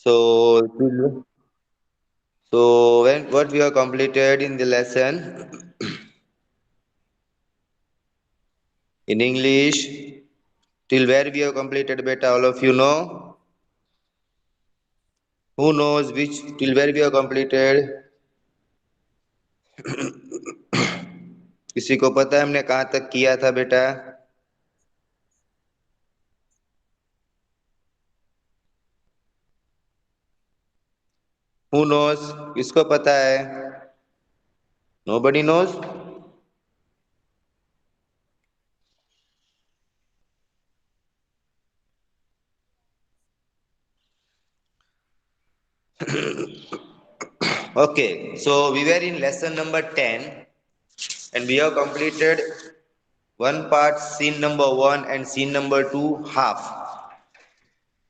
So, when what we have completed in the lesson in English, till where we have completed, beta, all of you know? Who knows which till where we have completed? किसी को पता है हमने कहाँ तक किया था बेटा? Who knows? किसको पता है? Nobody knows? Okay, so we were in lesson number 10 and we have completed one part, scene number 1 and scene number 2 half.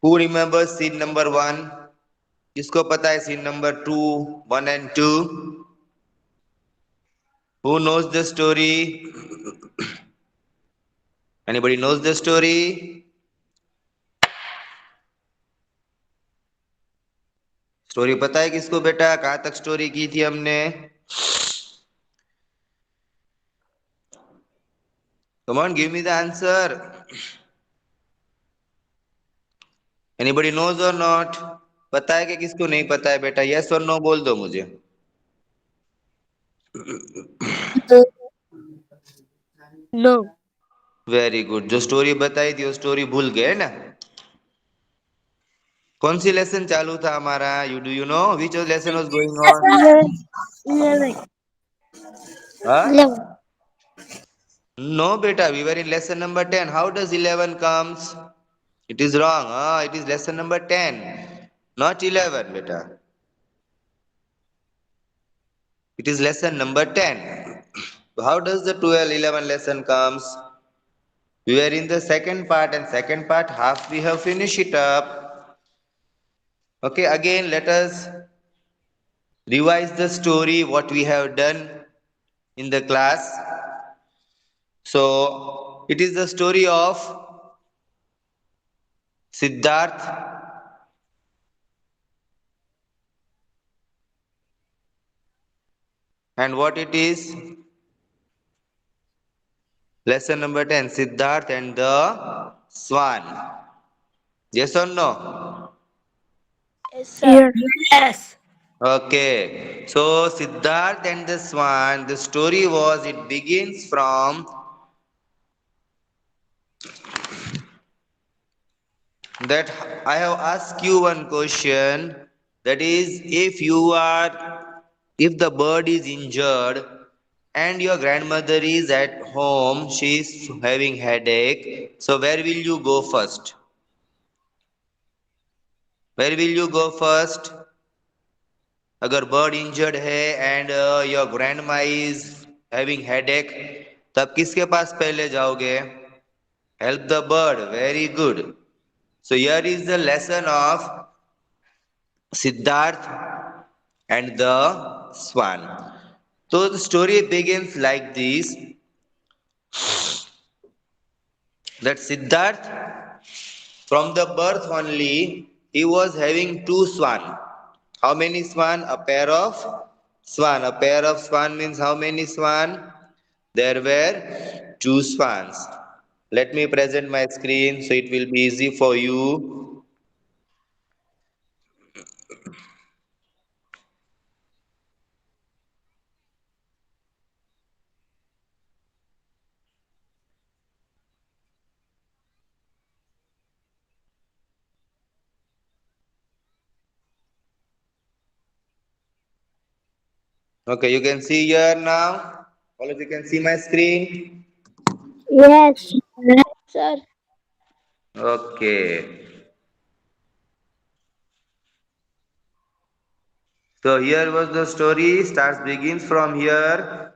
Who remembers scene number 1? किसको पता है scene number 2, 1 and 2? Who knows the story? Anybody knows the story? Story पता है किसको बेटा? कहाँ तक story की थी हमने? Come on, give me the answer. Anybody knows or not? पता है कि किसको नहीं पता है बेटा? Yes or no बोल दो मुझे. No. Very good. जो स्टोरी बताई थी वो स्टोरी भूल गए ना? कौन सी लेसन चालू था हमारा? You do know which lesson was going on? 11. Huh? No beta, we were in lesson number 10. How does 11 comes? It is wrong. It is lesson number 10, not 11 beta. It is lesson number 10. So how does the 12, 11 lesson comes? We were in the second part and second part half we have finished it up. Okay, again let us revise the story what we have done in the class. So it is the story of Siddharth and what it is? Lesson number 10, Siddharth and the Swan. Yes or no? Yes, sir. Yes. Okay. So Siddharth and the Swan, the story was it begins from that I have asked you one question, that is if the bird is injured and your grandmother is at home, she is having headache, so where will you go first? Where will you go first? अगर bird injured है and your grand is having headache, तब किसके पास पहले जाओगे? Help the bird. Very good. So here is the lesson of Siddhartha and the swan. So the story begins like this, that Siddharth from the birth only he was having two swan. How many swan? A pair of swan. A pair of swan means how many swan? There were two swans. Let me present my screen so it will be easy for you. Okay, you can see here now. All of you can see my screen. Yes. Yes, sir. Okay. So here was the story. Starts begins from here.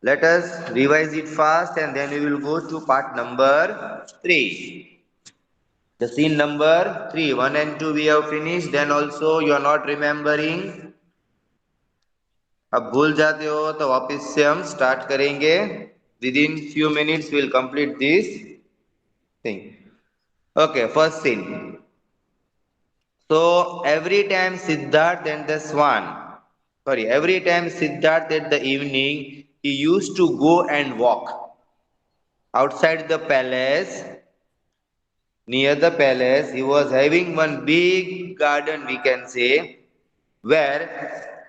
Let us revise it fast and then we will go to part number 3. The scene number 3, 1 and 2 we have finished. Then also you are not remembering. अब भूल जाते हो तो वापस से हम start करेंगे. Within few minutes we will complete this thing. Okay, first scene. So every time Siddharth and the swan, every time Siddharth at the evening, he used to go and walk outside the palace. Near the palace, he was having one big garden, we can say, where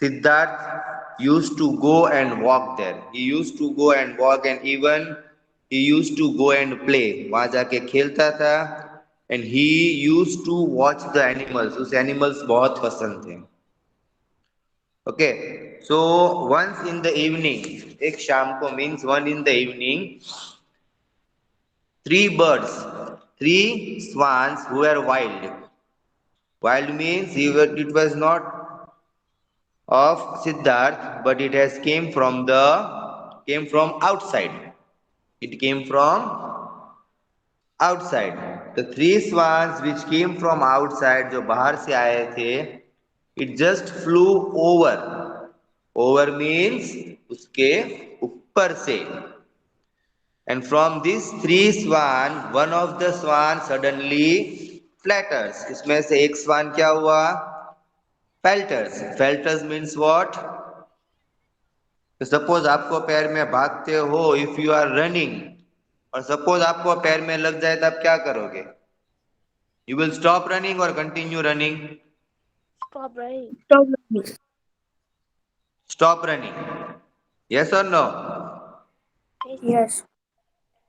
Siddharth used to go and walk there. He used to go and walk, and even he used to go and play. वहां जाके खेलता था, and he used to watch the animals. उसे animals बहुत पसंद थे. Okay, so once in the evening, एक शाम को means one in the evening, three birds, three swans who were wild. Wild means it was not of Siddharth, but it has came from outside. It came from outside. The three swans which came from outside, जो बाहर से आए थे, it just flew over. Over means उसके ऊपर से. And from these three swan, one of the swan suddenly flatters. इसमें से एक swan क्या हुआ? Falters. Falters means what? तो सपोज आपको पैर में भागते हो, इफ यू आर रनिंग, और सपोज आपको पैर में लग जाए तो आप क्या करोगे? यू विल स्टॉप रनिंग और continue running? Stop running. Stop running. Yes और नो? Yes.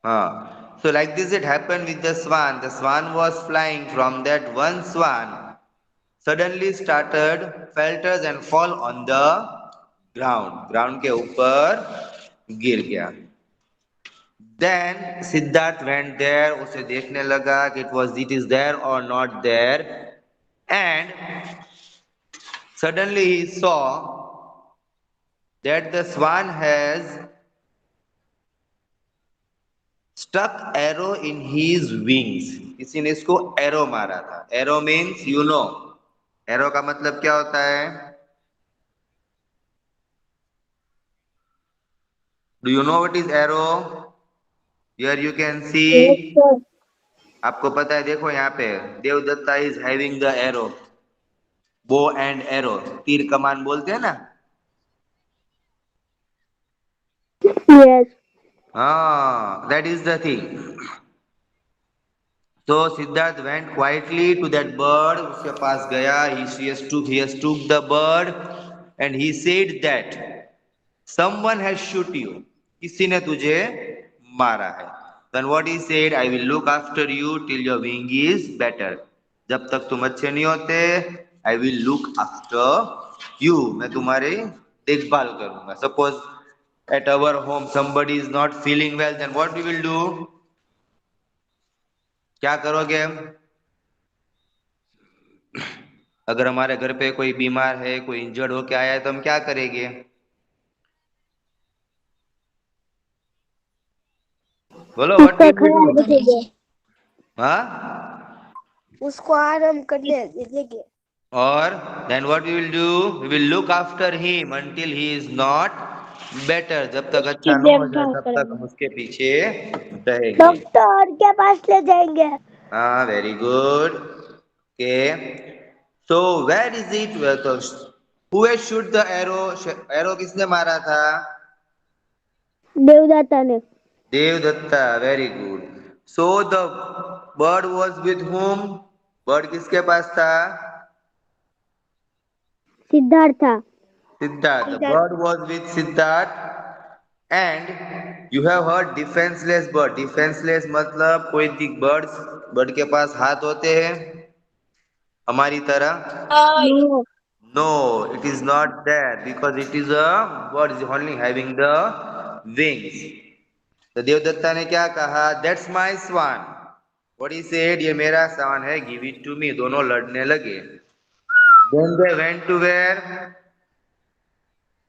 हाँ. So like this it happened with the swan. The swan was flying. From that one swan suddenly started falters and fall on the ground. Ground के ऊपर गिर गया. Then Siddharth went there, उसे देखने लगा कि it is there or not there, and suddenly he saw that the swan has stuck arrow in his wings. किसी ने इसको arrow मारा था. Arrow means you know. Arrow का मतलब क्या होता है? Do you know what is arrow? Here you can Yes, see. sir. आपको पता है, देखो यहाँ पे Devdatta is having the arrow. Bow and arrow. तीर कमान बोलते हैं ना? Yes. Ah, that is the thing. So Siddharth went quietly to that bird. उसके पास गया. He has took the bird, and he said that someone has shoot you. किसी ने तुझे मारा है. Then what he said, I will look after you till your wing is better. जब तक तुम अच्छे नहीं होते, I will look after you. मैं तुम्हारी देखभाल करूंगा. Suppose at our home somebody is not feeling well, then what we will do? क्या करोगे? अगर हमारे घर पे कोई बीमार है, कोई इंजर्ड होके आया है, तो हम क्या करेंगे? बोलो, व्हाट उसका विल वी ख्याल डू? रखेंगे. हाँ. उसको आराम करने देंगे. और then what we will do? We will look after him until he is not better. जब तक उसकी अच्छा न हो जाए, देखभाल तब तक हम करेंगे. उसके पीछे रहेंगे. डॉक्टर के पास ले जाएंगे. हाँ, very good. Okay. So where is it? तो who has shoot the arrow? Arrow किसने मारा था? देवदाता ने. Devdatta. Very good. So the bird was with whom? Bird किसके पास था? Siddhartha. Siddharth. The bird was with Siddharth. And you have heard defenseless bird. Defenseless मतलब कोई bird के पास हाथ होते हैं हमारी तरह? No. No, it is not there, because it is a bird is only having the wings. तो देवदत्ता ने क्या कहा? That's my swan. What he said, ये मेरा swan है, give it to me. दोनों लड़ने लगे. Then they went to where?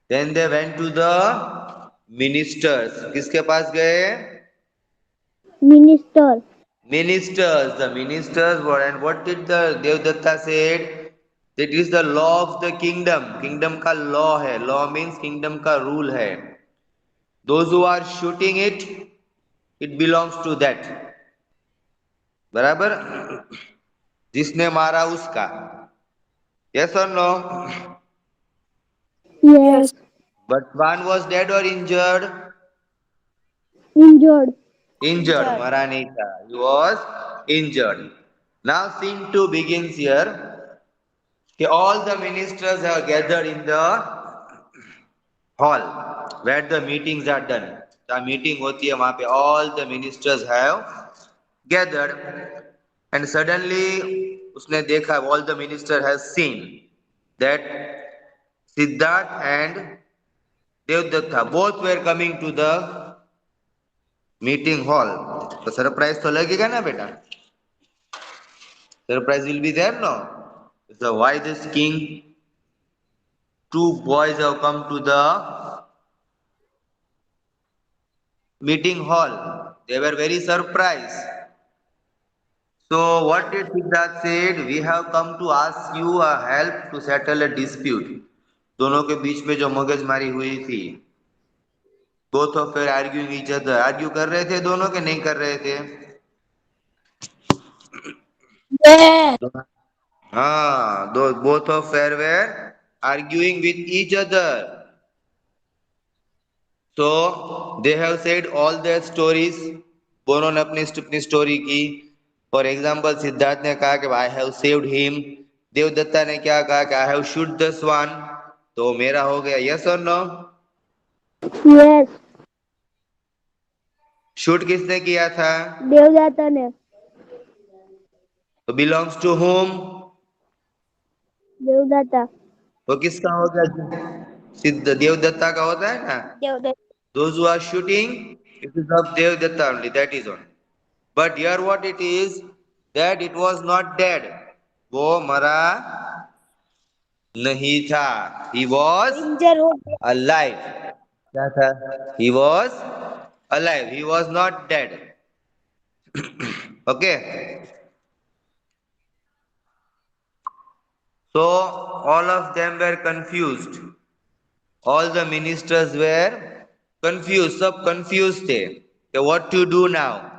Then they went to the ministers. किसके पास गए? Minister. Ministers. The ministers were, and what did the Devdatta said? That is the law of the kingdom. Kingdom का law है. Law means kingdom का rule है. Those who are shooting it, it belongs to that. बराबर? जिसने मारा उसका। Yes or no? Yes. Yes. But one was dead or injured? Injured. Injured. Injured. मरा नहीं था. He was injured. Now scene 2 begins here. कि all the ministers have gathered in the hall where the meetings are done. जहाँ meeting होती है वहां पे all the ministers have gathered and suddenly उसने देखा all the minister has seen that Siddharth and Devdatta both were coming to the meeting hall. तो surprise तो लगेगा ना बेटा? Surprise will be there, no? So why this king? Two boys have come to the meeting hall. They were very surprised. So what did Siddharth said? We have come to ask you a help to settle a dispute. दोनों के बीच में जो मगजमारी हुई थी. Both of were arguing each other. Argue कर रहे थे दोनों के नहीं कर रहे थे? Yes. हाँ, both of were arguing with each other. So they have said all their stories. दोनों ने अपनी अपनी स्टोरी की. फॉर एग्जाम्पल सिद्धार्थ ने कहा कि I have saved him. Devdatta ने क्या कहा कि आई हैव शूट द स्वान. तो मेरा हो गया यस और नो? Yes. शूट किसने किया था? देवदाता ने. तो बिलोंग्स टू होम. देवदाता. वो किसका हो गया? सिद्ध देवदत्ता का होता है ना. Devdatta. Those who are shooting, it is of Devdatta only. That is on. But here what it is, that it was not dead. वो मरा नहीं था. He was Injured हो गया. alive. क्या था? He was alive. He was not dead. Okay. So all of them were confused. All the ministers were confused. सब confused थे. कि what to do now?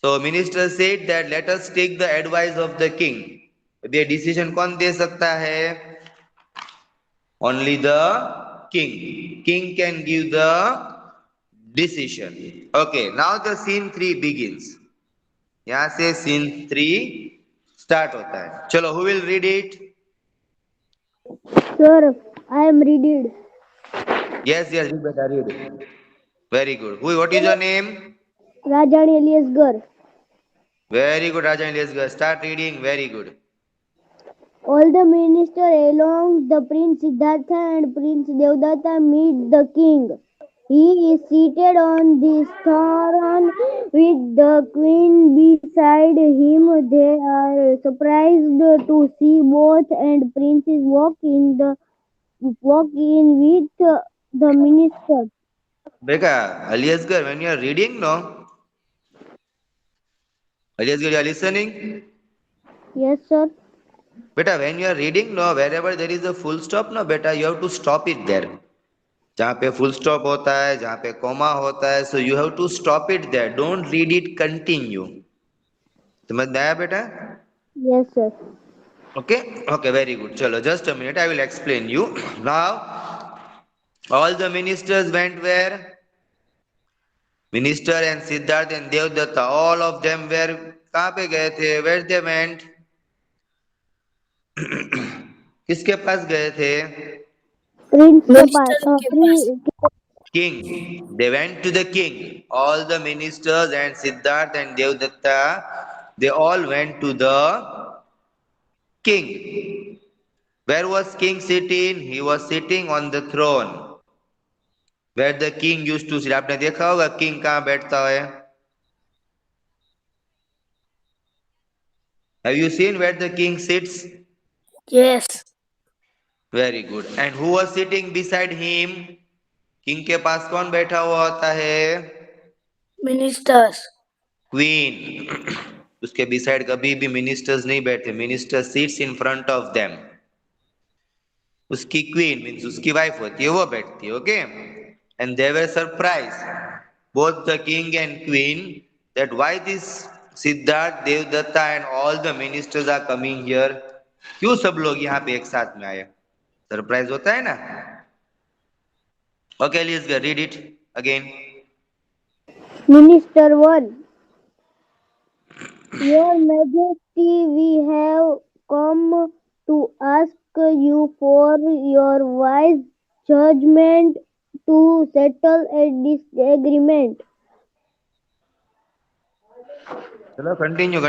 So minister said that let us take the advice of the king. ये decision कौन दे सकता है? Only the king. King can give the decision. Okay, now the scene 3 begins. यहाँ से scene 3 start होता है. चलो, who will read it? Sir, I am ready. Yes, read beta, read. Very good. What is your name? Rajani Eliasgar. Very good, Rajan. Let's go. Start reading. Very good. All the ministers along the Prince Siddhartha and Prince Devdatta meet the king. He is seated on the throne with the queen beside him. They are surprised to see both and princes walk in with the ministers. Beka, Aliasgar, when you are reading, no? Aliasgar, you are listening? Yes, sir. Beta, when you are reading, no, wherever there is a full stop, no, beta, you have to stop it there. जहाँ पे full stop होता है, जहाँ पे comma होता है, so you have to stop it there. Don't read it continue. समझ में आया बेटा? Yes, sir. Okay? Okay, very good. चलो, just a minute, I will explain you. Now, all the ministers went where? Minister and Siddharth and Devdatta, all of them were कहाँ पे गए थे? Where they went? किसके पास गए थे? Prince के पास. Minister के पास. King. They went to the king. All the ministers and Siddharth and Devdatta, they all went to the king. Where was king sitting? He was sitting on the throne. Where the king used to sit. आपने देखा होगा king कहाँ बैठता है? Have you seen where the king sits? Yes. Very good. And who was sitting beside him? King के पास कौन बैठा हुआ होता है? Ministers. Queen. उसके beside कभी भी ministers नहीं बैठते. Minister sits in front of them. उसकी queen means उसकी wife होती है वो बैठती है. Okay? And they were surprised, both the king and queen, that why this Siddharth Devdatta and all the ministers are coming here. क्यों सब लोग यहाँ पे एक साथ में आए? सरप्राइज होता है ना? Okay, let's go. Read it again. Minister 1. Your Majesty, we have come to ask you for your wise judgment to settle a disagreement. चलो continue.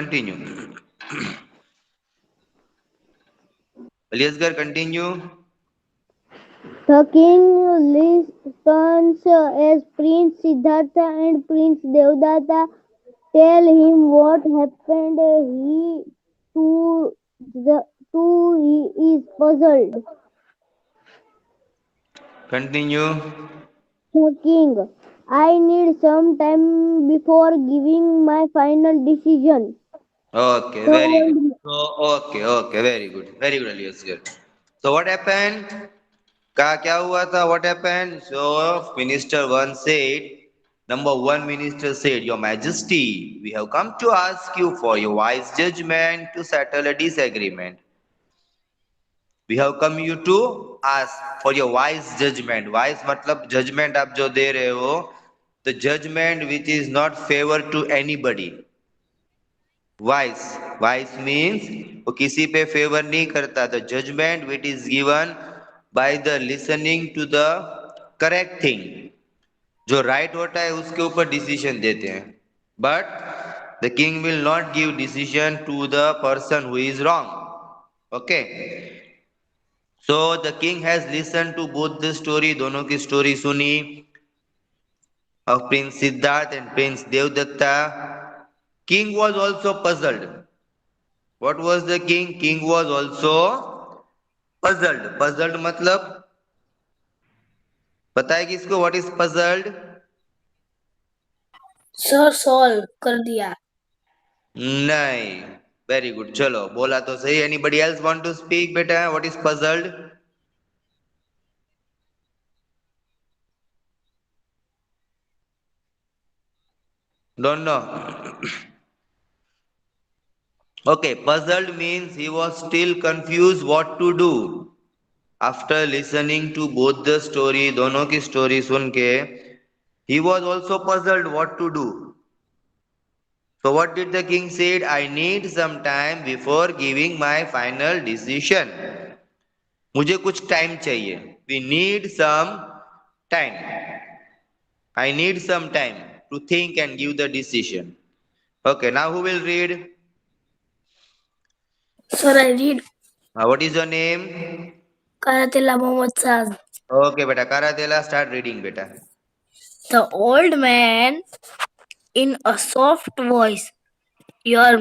Let's continue. The king listens as Prince Siddhartha and Prince Devdatta tell him what happened. He is puzzled. Continue. The king, I need some time before giving my final decision. Okay, The very good. old So, okay, very good, Elias. Good. So, what happened? क्या हुआ था? What happened? So, Minister one said, number one minister said, Your Majesty, we have come to ask you for your wise judgment to settle a disagreement. We have come you to ask for your wise judgment. Wise मतलब judgment आप जो दे रहे हो, the judgment which is not favor to anybody. Wise means वो किसी पे favour नहीं करता. The judgment which is given by the listening to the correct thing. जो right होता है उसके ऊपर decision देते हैं. But the king will not give decision to the person who is wrong. Okay. So the king has listened to both the story. दोनों की story सुनी of Prince Siddharth and Prince Devdatta. King was also puzzled. What was the king? King was also puzzled. Puzzled मतलब पता है किसको? What is puzzled? Sir solve कर दिया. नहीं. Very good. चलो बोला तो सही. Anybody else want to speak बेटा? What is puzzled? Don't know. Okay, puzzled means he was still confused what to do. After listening to both the story, दोनों की story सुन के, he was also puzzled what to do. So what did the king said? I need some time before giving my final decision. मुझे कुछ time चाहिए. We need some time. I need some time to think and give the decision. Okay, now who will read? Sir I read. What is your name? करातेला Mohammad Saaz. Okay, beta. Karatela, start reading, beta. The old man in a soft voice. Your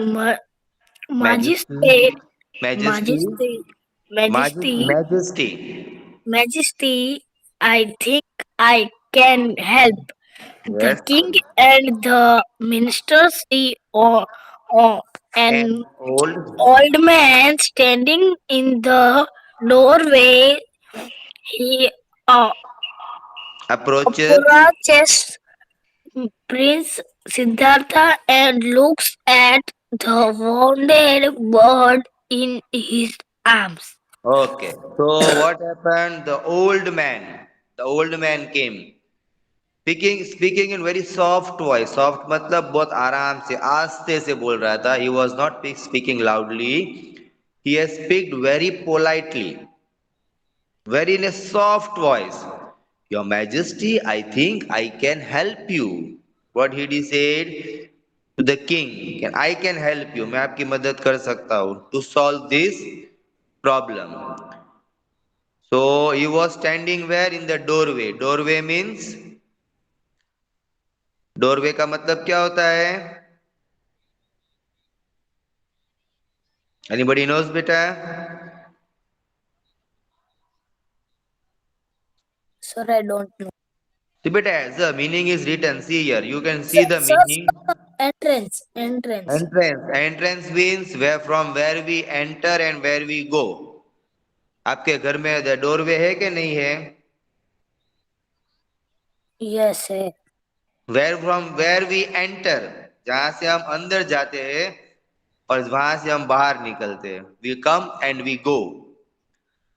Majesty. majesty, Majesty. majesty, majesty, Majesty. majesty, I think I can help. The Yes. king and the ministers see And an old old man standing in the doorway. He uh, approaches. approaches Prince Siddhartha and looks at the wounded bird in his arms. Okay. So what happened? The old man came. Speaking in very soft voice. Soft मतलब बहुत आराम से आस्ते से बोल रहा था. He was not speaking loudly. He has speak very politely. Very in a soft voice. Your Majesty, I think I can help you. What he said to the king, I can help you. मैं आपकी मदद कर सकता हूँ to solve this problem. So he was standing where? In the doorway. Doorway means doorway का मतलब क्या होता है? Anybody knows बेटा? Sir, I don't know. See बेटा, the meaning is written. See here, you can Sir, see the sir, meaning. sir, entrance. Entrance means where from where we enter and where we go. आपके घर में doorway है कि नहीं है? Yes, sir. Where from where we enter जहां से हम अंदर जाते हैं और वहां से हम बाहर निकलते हैं. We come and we go.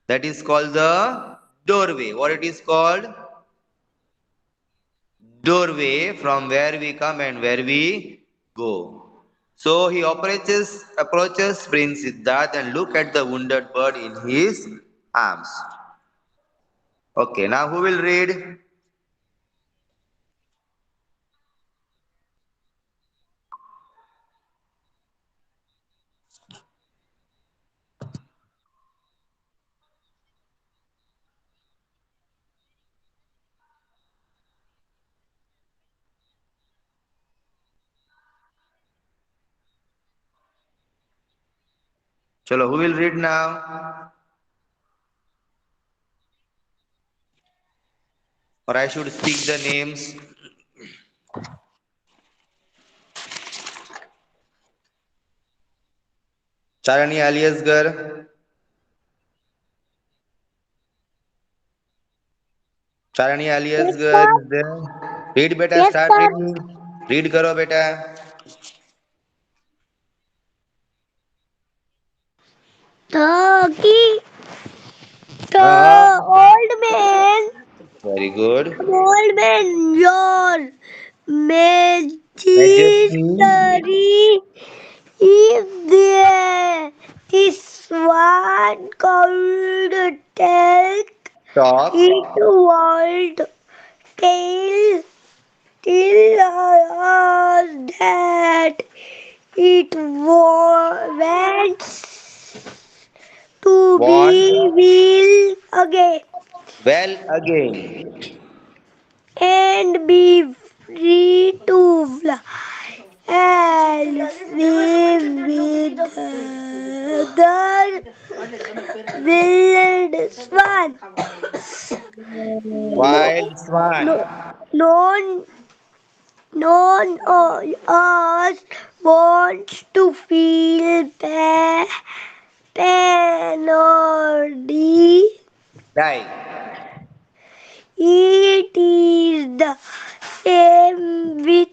That is called the doorway. What it is called? Doorway, from where we come and where we go. So he approaches Prince Siddharth and look at the wounded bird in his arms. Okay, now who will read? Chalo, who will read now? Or I should speak the names. Charani Aliasgar. Charani Yes, Aliasgar sir. is there. Read beta, Yes, start sir. reading. Read karo beta. The Uh, the old man, very good. old man, your Majesty. majesty is there. This one called take Talk. it world tell tell us that it wants to Want. be will again Well again. and be free to fly and swim with the wild swan. No, Wild swan. no, none, none of us wants to feel pain or Die. it is the same with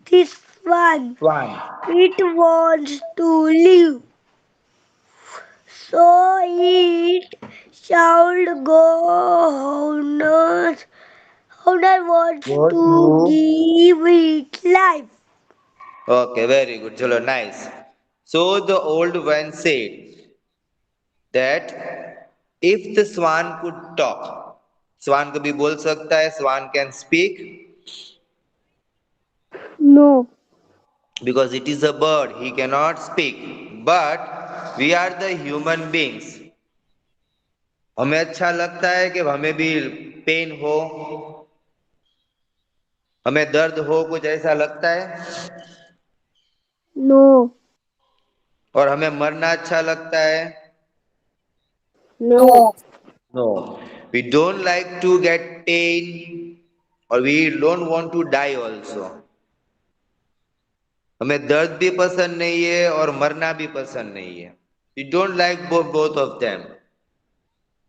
this one. Swan. It wants to live, so it shall go. Owner wants Go to to. give it life. Okay, very good. Chalo, nice. So the old one said that if the swan could talk, swan कभी बोल सकता है, swan can speak No, because it is a bird, he cannot speak. But we are the human beings. हमें अच्छा लगता है कि हमें भी पेन हो, हमें दर्द हो, कुछ ऐसा लगता है no, और हमें मरना अच्छा लगता है. no, No. No, we don't like to get pain or we don't want to die also. हमें दर्द भी पसंद नहीं है और मरना भी पसंद नहीं है. We don't like both of them.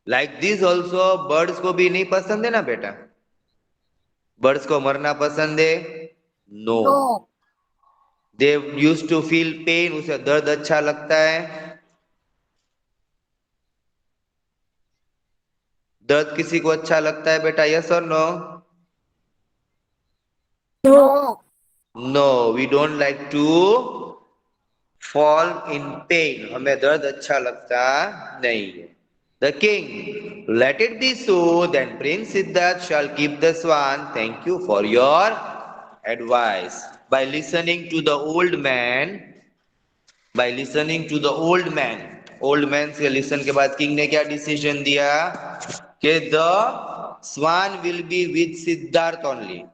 Like this also, birds को भी नहीं पसंद है ना बेटा. Birds को मरना पसंद है? No. No. They used to feel pain, उसे दर्द अच्छा लगता है. दर्द किसी को अच्छा लगता है बेटा? Yes or no? No. No, we don't like to fall in pain. हमें दर्द अच्छा लगता नहीं है. The king, let it be so, then Prince Siddharth shall keep the swan. Thank you for your advice. Old man से listen के बाद king ने क्या decision दिया कि the swan will be with Siddharth only.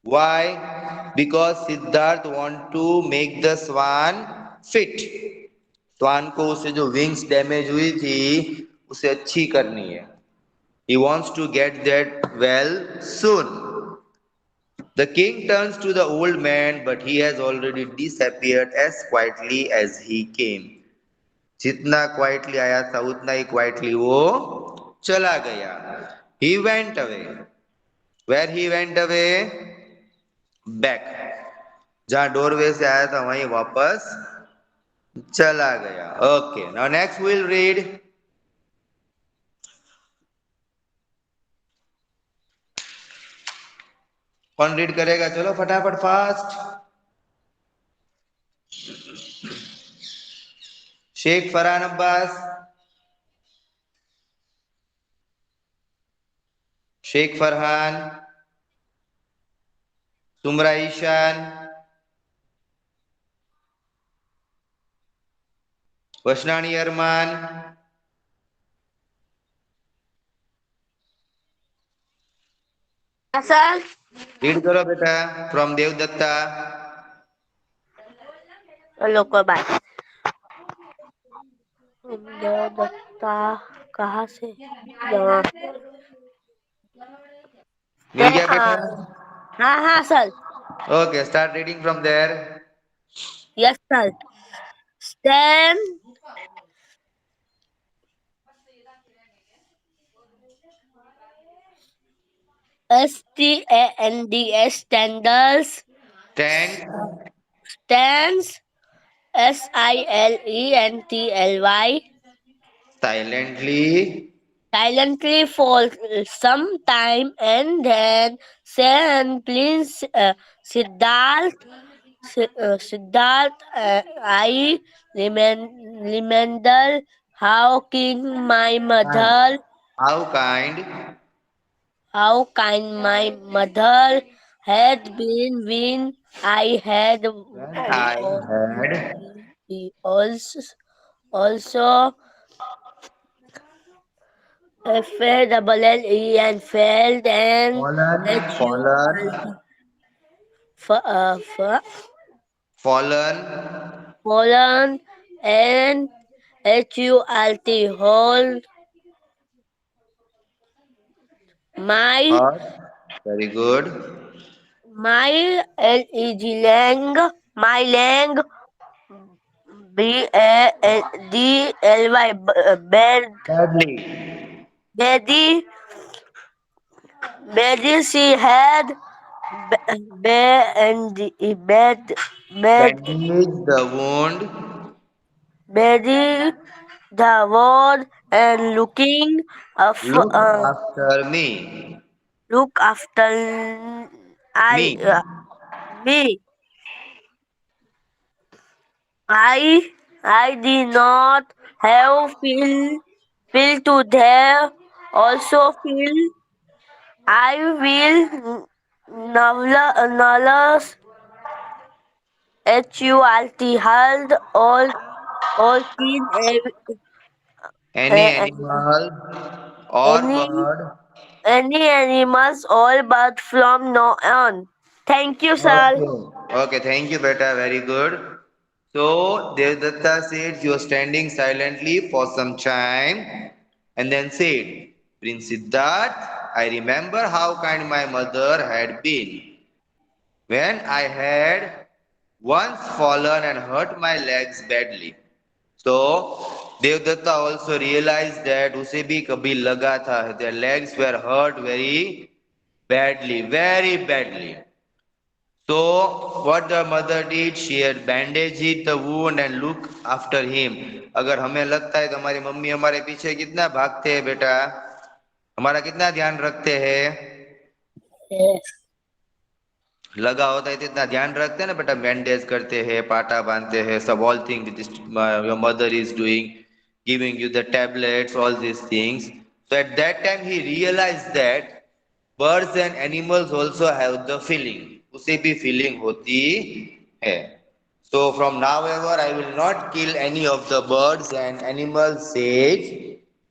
Why? Because Siddharth want to make the swan fit. स्वान को उसे जो विंग्स डैमेज हुई थी उसे अच्छी करनी है. He wants to get that well soon. The king turns to the old man, but he has already disappeared as quietly as he came. जितना क्वाइटली आया था उतना ही क्वाइटली वो चला गया. He went away. Where he went away? Back. जहां doorway से आया था वहीं वापस चला गया. Okay. Now next we'll read. कौन रीड करेगा? चलो फटाफट फास्ट. शेख फरहान अब्बास. शेख फरहान. सुमरा ईशान. वशनानी अरमान. सर रीड करो बेटा फ्रॉम देवदत्ता. लोग को बात देवदत्ता कहाँ से यहाँ मिल गया बेटा? हाँ हाँ sir Okay, start reading from there. Yes sir stand STANDS standards Stand stands SILENTLY silently. silently for some time and then say please Siddharth I remember how king my Kind. mother How kind how kind my mother had been when I had when I had also FALLE and failed and fallen, HULT fallen, fallen and HULT hold my hurt. Very good. my leg lang my lang BADLY bed Badly. bedi bedi she had and bed bed Bandage the wound. bedi the word and looking of Look after me. look after I Me. me I did not have feel to there also feel I will nullas HULT held all keen Any eh, animal or any bird. any animals all but from now on. Thank you, sir. Okay. Okay, thank you, beta. Very good. So, Devdatta said he was standing silently for some time and then said, Prince Siddharth, I remember how kind my mother had been when I had once fallen and hurt my legs badly. So, Devdatta also realized that उसे भी कभी लगा था, their legs were hurt very badly. So what the mother did, she had bandaged the wound and look after him. अगर हमें लगता है तो हमारी मम्मी हमारे पीछे कितना भागते हैं बेटा, हमारा कितना ध्यान रखते हैं. Yes. लगा होता है तो इतना ध्यान रखते हैं ना बेटा, बैंडेज करते हैं, पाटा बांधते हैं, सब all things which your mother is doing, giving you the tablets, all these things. So at that time he realized that birds and animals also have the feeling. उसे भी feeling होती है. So from now ever I will not kill any of the birds and animals, says.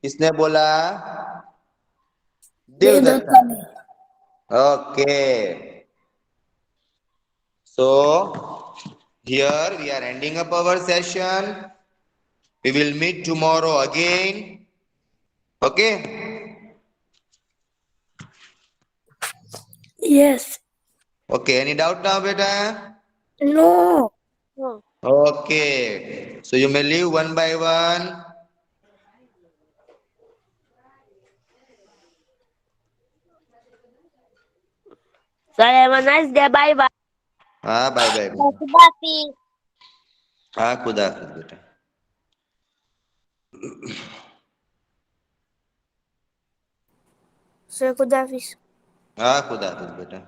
किसने बोला? देवदत्ता. देवदत्ता ने Okay. So here we are ending up our session. We will meet tomorrow again. Okay. Yes. Okay. Any doubt now, beta? No. No. Okay. So you may leave one by one. Sir, have a nice day. Bye bye. हाँ bye bye बेटा। खुदाफिज। हाँ खुदा हाफिज बेटा। Sir खुदाफिज। हाँ खुदा हाफिज बेटा।